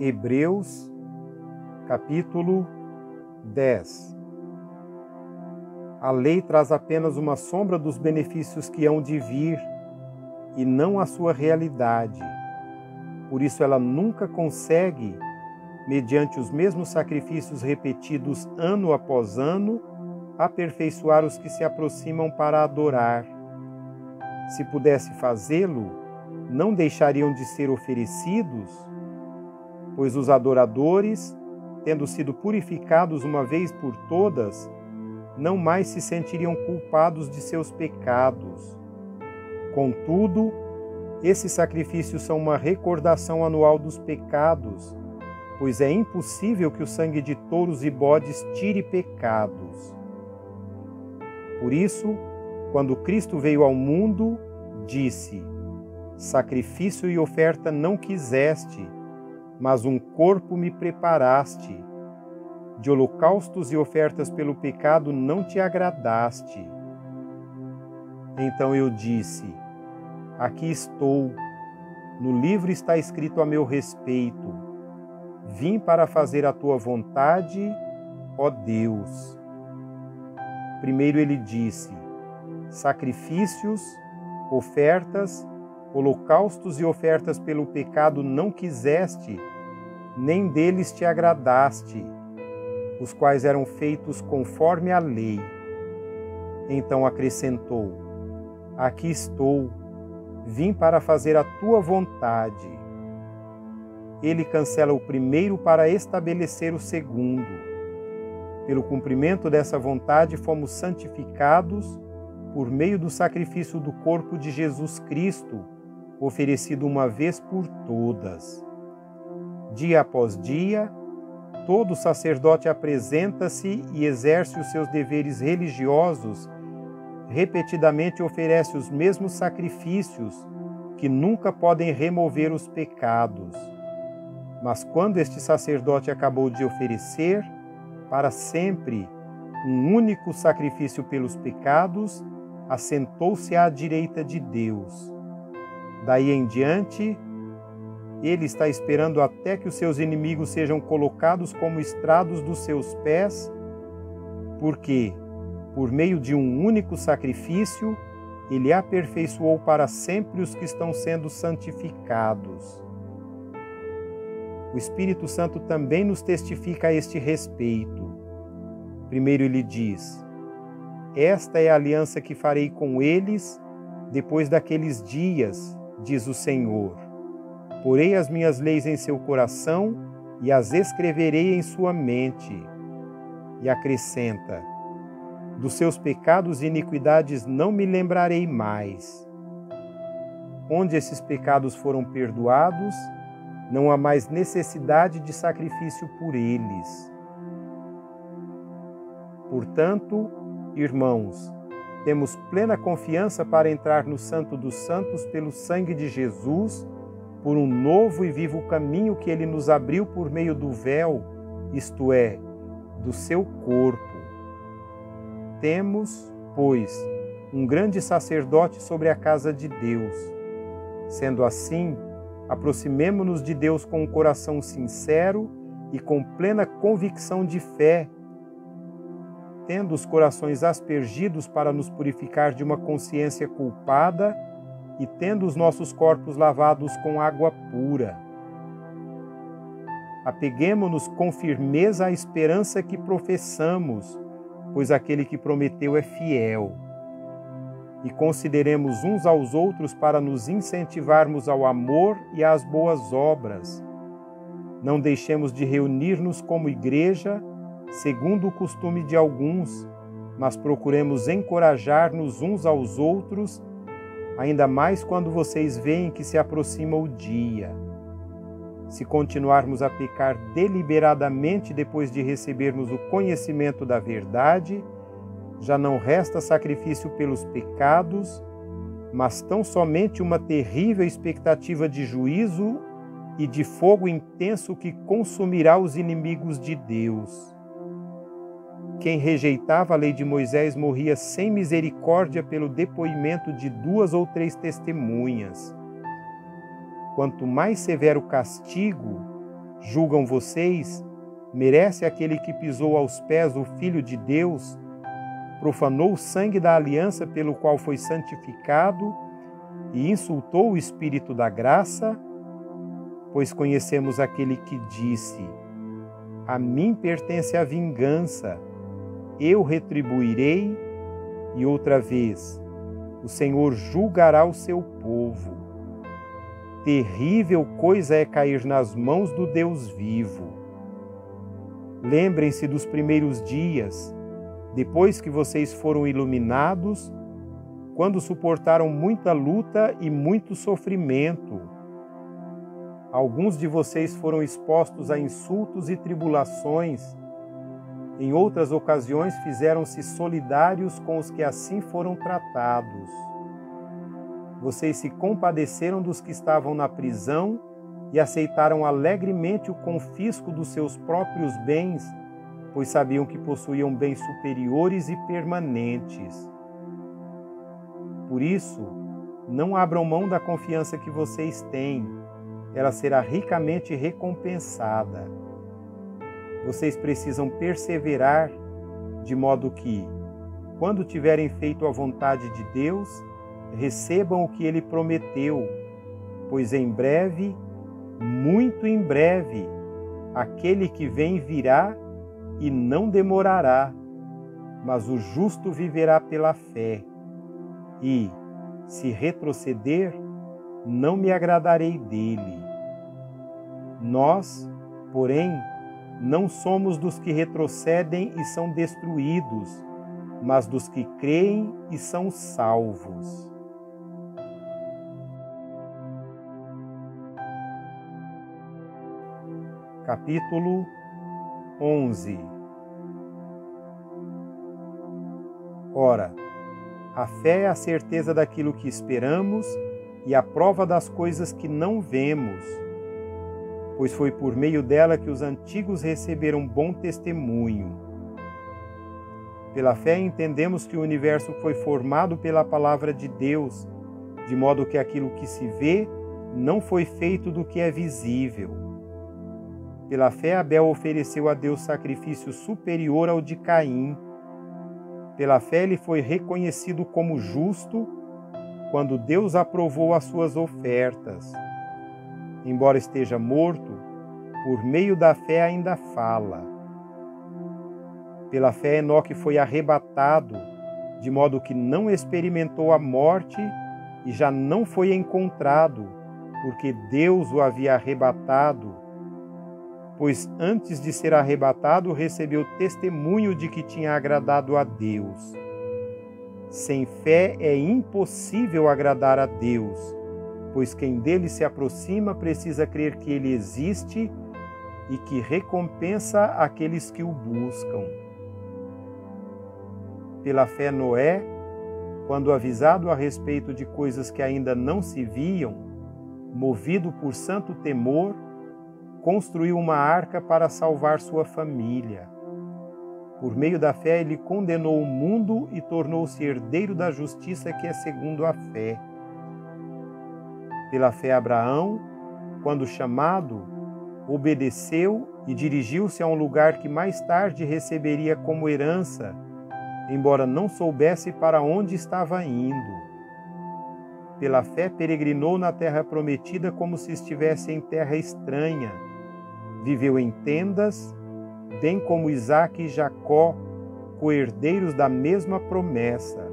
Hebreus, capítulo 10. A lei traz apenas uma sombra dos benefícios que hão de vir e não a sua realidade. Por isso ela nunca consegue, mediante os mesmos sacrifícios repetidos ano após ano, aperfeiçoar os que se aproximam para adorar. Se pudesse fazê-lo, não deixariam de ser oferecidos, pois os adoradores, tendo sido purificados uma vez por todas, não mais se sentiriam culpados de seus pecados. Contudo, esses sacrifícios são uma recordação anual dos pecados, pois é impossível que o sangue de touros e bodes tire pecados. Por isso, quando Cristo veio ao mundo, disse: sacrifício e oferta não quiseste, mas um corpo me preparaste. De holocaustos e ofertas pelo pecado não te agradaste. Então eu disse: aqui estou, no livro está escrito a meu respeito. Vim para fazer a tua vontade, ó Deus. Primeiro ele disse: sacrifícios, ofertas, holocaustos e ofertas pelo pecado não quiseste, nem deles te agradaste, os quais eram feitos conforme a lei. Então acrescentou: aqui estou, vim para fazer a tua vontade. Ele cancela o primeiro para estabelecer o segundo. Pelo cumprimento dessa vontade fomos santificados por meio do sacrifício do corpo de Jesus Cristo, oferecido uma vez por todas. Dia após dia, todo sacerdote apresenta-se e exerce os seus deveres religiosos, repetidamente oferece os mesmos sacrifícios, que nunca podem remover os pecados. Mas quando este sacerdote acabou de oferecer, para sempre, um único sacrifício pelos pecados, assentou-se à direita de Deus. Daí em diante, ele está esperando até que os seus inimigos sejam colocados como estrados dos seus pés, porque, por meio de um único sacrifício, ele aperfeiçoou para sempre os que estão sendo santificados. O Espírito Santo também nos testifica a este respeito. Primeiro ele diz: esta é a aliança que farei com eles depois daqueles dias, diz o Senhor. Porei as minhas leis em seu coração e as escreverei em sua mente. E acrescenta: dos seus pecados e iniquidades não me lembrarei mais. Onde esses pecados foram perdoados, não há mais necessidade de sacrifício por eles. Portanto, irmãos, temos plena confiança para entrar no Santo dos Santos pelo sangue de Jesus, por um novo e vivo caminho que ele nos abriu por meio do véu, isto é, do seu corpo. Temos, pois, um grande sacerdote sobre a casa de Deus. Sendo assim, aproximemo-nos de Deus com um coração sincero e com plena convicção de fé, tendo os corações aspergidos para nos purificar de uma consciência culpada e tendo os nossos corpos lavados com água pura. Apeguemo-nos com firmeza à esperança que professamos, pois aquele que prometeu é fiel. E consideremos uns aos outros para nos incentivarmos ao amor e às boas obras. Não deixemos de reunir-nos como igreja, segundo o costume de alguns, mas procuremos encorajar-nos uns aos outros, ainda mais quando vocês veem que se aproxima o dia. Se continuarmos a pecar deliberadamente depois de recebermos o conhecimento da verdade, já não resta sacrifício pelos pecados, mas tão somente uma terrível expectativa de juízo e de fogo intenso que consumirá os inimigos de Deus. Quem rejeitava a lei de Moisés morria sem misericórdia pelo depoimento de 2 ou 3 testemunhas. Quanto mais severo o castigo, Julgam vocês? Merece aquele que pisou aos pés o Filho de Deus, profanou o sangue da aliança pelo qual foi santificado e insultou o Espírito da graça? Pois conhecemos aquele que disse: a mim pertence a vingança, eu retribuirei, e outra vez, o Senhor julgará o seu povo. Terrível coisa é cair nas mãos do Deus vivo. Lembrem-se dos primeiros dias, depois que vocês foram iluminados, quando suportaram muita luta e muito sofrimento. Alguns de vocês foram expostos a insultos e tribulações. Em outras ocasiões fizeram-se solidários com os que assim foram tratados. Vocês se compadeceram dos que estavam na prisão e aceitaram alegremente o confisco dos seus próprios bens, pois sabiam que possuíam bens superiores e permanentes. Por isso, não abram mão da confiança que vocês têm, ela será ricamente recompensada. Vocês precisam perseverar, de modo que, quando tiverem feito a vontade de Deus, recebam o que Ele prometeu, pois em breve, muito em breve, aquele que vem virá e não demorará, mas o justo viverá pela fé. E, se retroceder, não me agradarei dele. Nós, porém, não somos dos que retrocedem e são destruídos, mas dos que creem e são salvos. Capítulo 11. Ora, a fé é a certeza daquilo que esperamos e a prova das coisas que não vemos, pois foi por meio dela que os antigos receberam bom testemunho. Pela fé entendemos que o universo foi formado pela palavra de Deus, de modo que aquilo que se vê não foi feito do que é visível. Pela fé, Abel ofereceu a Deus sacrifício superior ao de Caim. Pela fé, ele foi reconhecido como justo quando Deus aprovou as suas ofertas. Embora esteja morto, por meio da fé ainda fala. Pela fé, Enoque foi arrebatado, de modo que não experimentou a morte e já não foi encontrado, porque Deus o havia arrebatado. Pois antes de ser arrebatado, recebeu testemunho de que tinha agradado a Deus. Sem fé é impossível agradar a Deus, pois quem dele se aproxima precisa crer que ele existe e que recompensa aqueles que o buscam. Pela fé, Noé, quando avisado a respeito de coisas que ainda não se viam, movido por santo temor, construiu uma arca para salvar sua família. Por meio da fé, ele condenou o mundo e tornou-se herdeiro da justiça que é segundo a fé. Pela fé, Abraão, quando chamado, obedeceu e dirigiu-se a um lugar que mais tarde receberia como herança, embora não soubesse para onde estava indo. Pela fé, peregrinou na terra prometida como se estivesse em terra estranha. Viveu em tendas, bem como Isaque e Jacó, co-herdeiros da mesma promessa,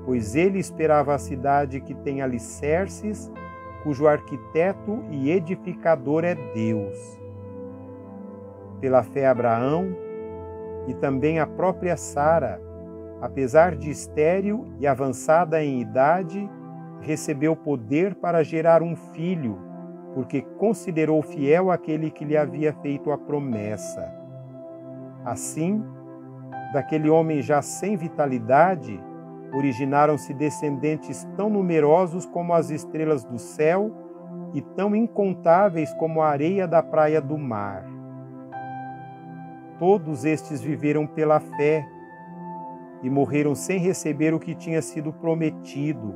pois ele esperava a cidade que tem alicerces, cujo arquiteto e edificador é Deus. Pela fé, Abraão e também a própria Sara, apesar de estéril e avançada em idade, recebeu poder para gerar um filho, porque considerou fiel aquele que lhe havia feito a promessa. Assim, daquele homem já sem vitalidade, originaram-se descendentes tão numerosos como as estrelas do céu e tão incontáveis como a areia da praia do mar. Todos estes viveram pela fé e morreram sem receber o que tinha sido prometido.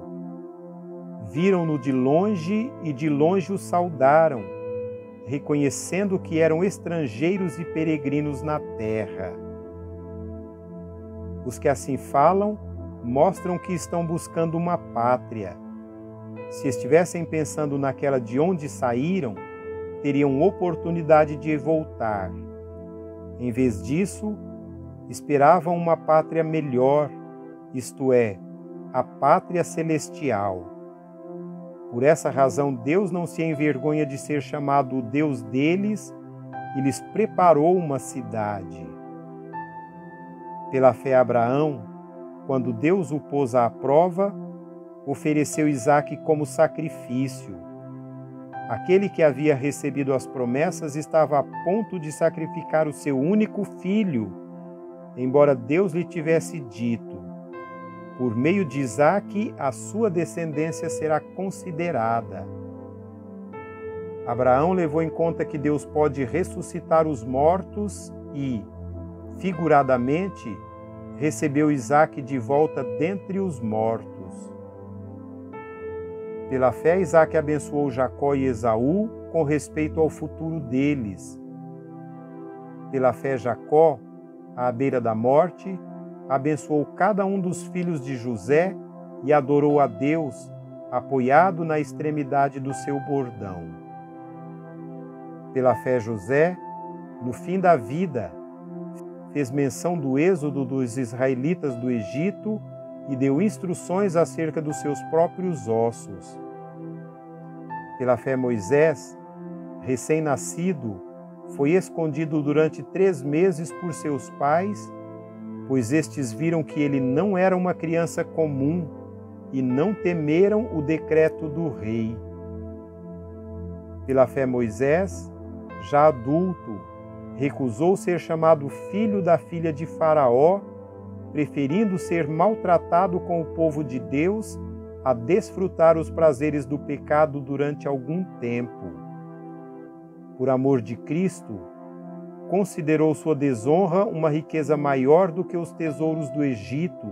Viram-no de longe e de longe o saudaram, reconhecendo que eram estrangeiros e peregrinos na terra. Os que assim falam mostram que estão buscando uma pátria. Se estivessem pensando naquela de onde saíram, teriam oportunidade de voltar. Em vez disso, esperavam uma pátria melhor, isto é, a pátria celestial. Por essa razão, Deus não se envergonha de ser chamado o Deus deles e lhes preparou uma cidade. Pela fé, Abraão, quando Deus o pôs à prova, ofereceu Isaque como sacrifício. Aquele que havia recebido as promessas estava a ponto de sacrificar o seu único filho, embora Deus lhe tivesse dito: por meio de Isaque, a sua descendência será considerada. Abraão levou em conta que Deus pode ressuscitar os mortos e, figuradamente, recebeu Isaque de volta dentre os mortos. Pela fé, Isaque abençoou Jacó e Esaú com respeito ao futuro deles. Pela fé, Jacó, à beira da morte, abençoou cada um dos filhos de José e adorou a Deus, apoiado na extremidade do seu bordão. Pela fé, José, no fim da vida, fez menção do êxodo dos israelitas do Egito e deu instruções acerca dos seus próprios ossos. Pela fé, Moisés, recém-nascido, foi escondido durante 3 meses por seus pais, pois estes viram que ele não era uma criança comum e não temeram o decreto do rei. Pela fé, Moisés, já adulto, recusou ser chamado filho da filha de Faraó, preferindo ser maltratado com o povo de Deus a desfrutar os prazeres do pecado durante algum tempo. Por amor de Cristo, considerou sua desonra uma riqueza maior do que os tesouros do Egito,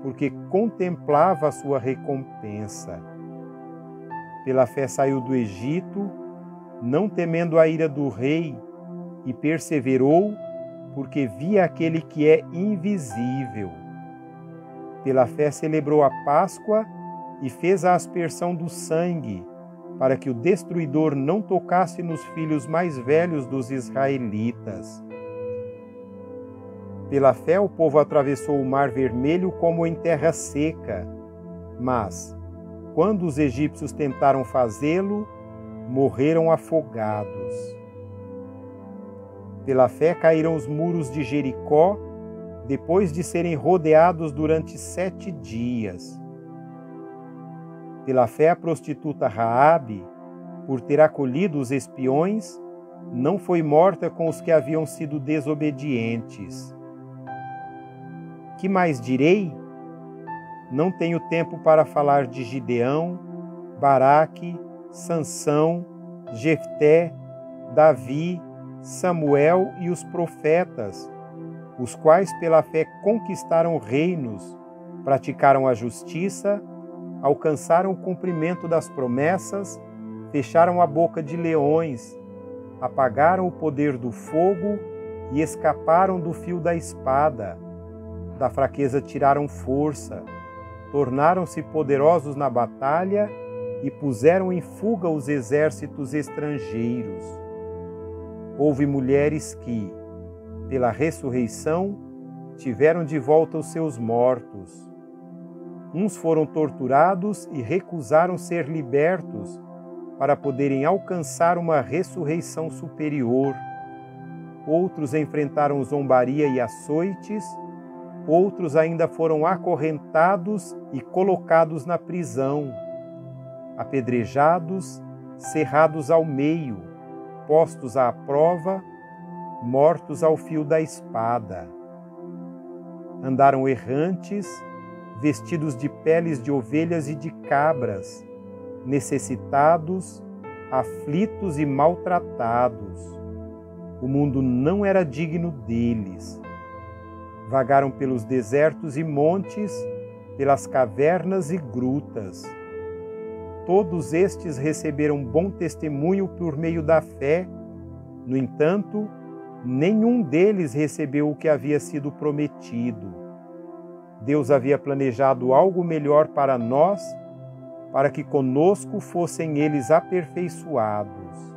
porque contemplava a sua recompensa. Pela fé saiu do Egito, não temendo a ira do rei, e perseverou, porque via aquele que é invisível. Pela fé celebrou a Páscoa e fez a aspersão do sangue, para que o destruidor não tocasse nos filhos mais velhos dos israelitas. Pela fé o povo atravessou o Mar Vermelho como em terra seca, mas, quando os egípcios tentaram fazê-lo, morreram afogados. Pela fé caíram os muros de Jericó, depois de serem rodeados durante 7 dias. Pela fé a prostituta Raabe, por ter acolhido os espiões, não foi morta com os que haviam sido desobedientes. Que mais direi? Não tenho tempo para falar de Gideão, Baraque, Sansão, Jefté, Davi, Samuel e os profetas, os quais pela fé conquistaram reinos, praticaram a justiça, alcançaram o cumprimento das promessas, fecharam a boca de leões, apagaram o poder do fogo e escaparam do fio da espada. Da fraqueza tiraram força, tornaram-se poderosos na batalha e puseram em fuga os exércitos estrangeiros. Houve mulheres que, pela ressurreição, tiveram de volta os seus mortos. Uns foram torturados e recusaram ser libertos para poderem alcançar uma ressurreição superior. Outros enfrentaram zombaria e açoites, outros ainda foram acorrentados e colocados na prisão, apedrejados, cerrados ao meio, postos à prova, mortos ao fio da espada. Andaram errantes, vestidos de peles de ovelhas e de cabras, necessitados, aflitos e maltratados. O mundo não era digno deles. Vagaram pelos desertos e montes, pelas cavernas e grutas. todos estes receberam bom testemunho por meio da fé. No entanto, nenhum deles recebeu o que havia sido prometido. Deus havia planejado algo melhor para nós, para que conosco fossem eles aperfeiçoados.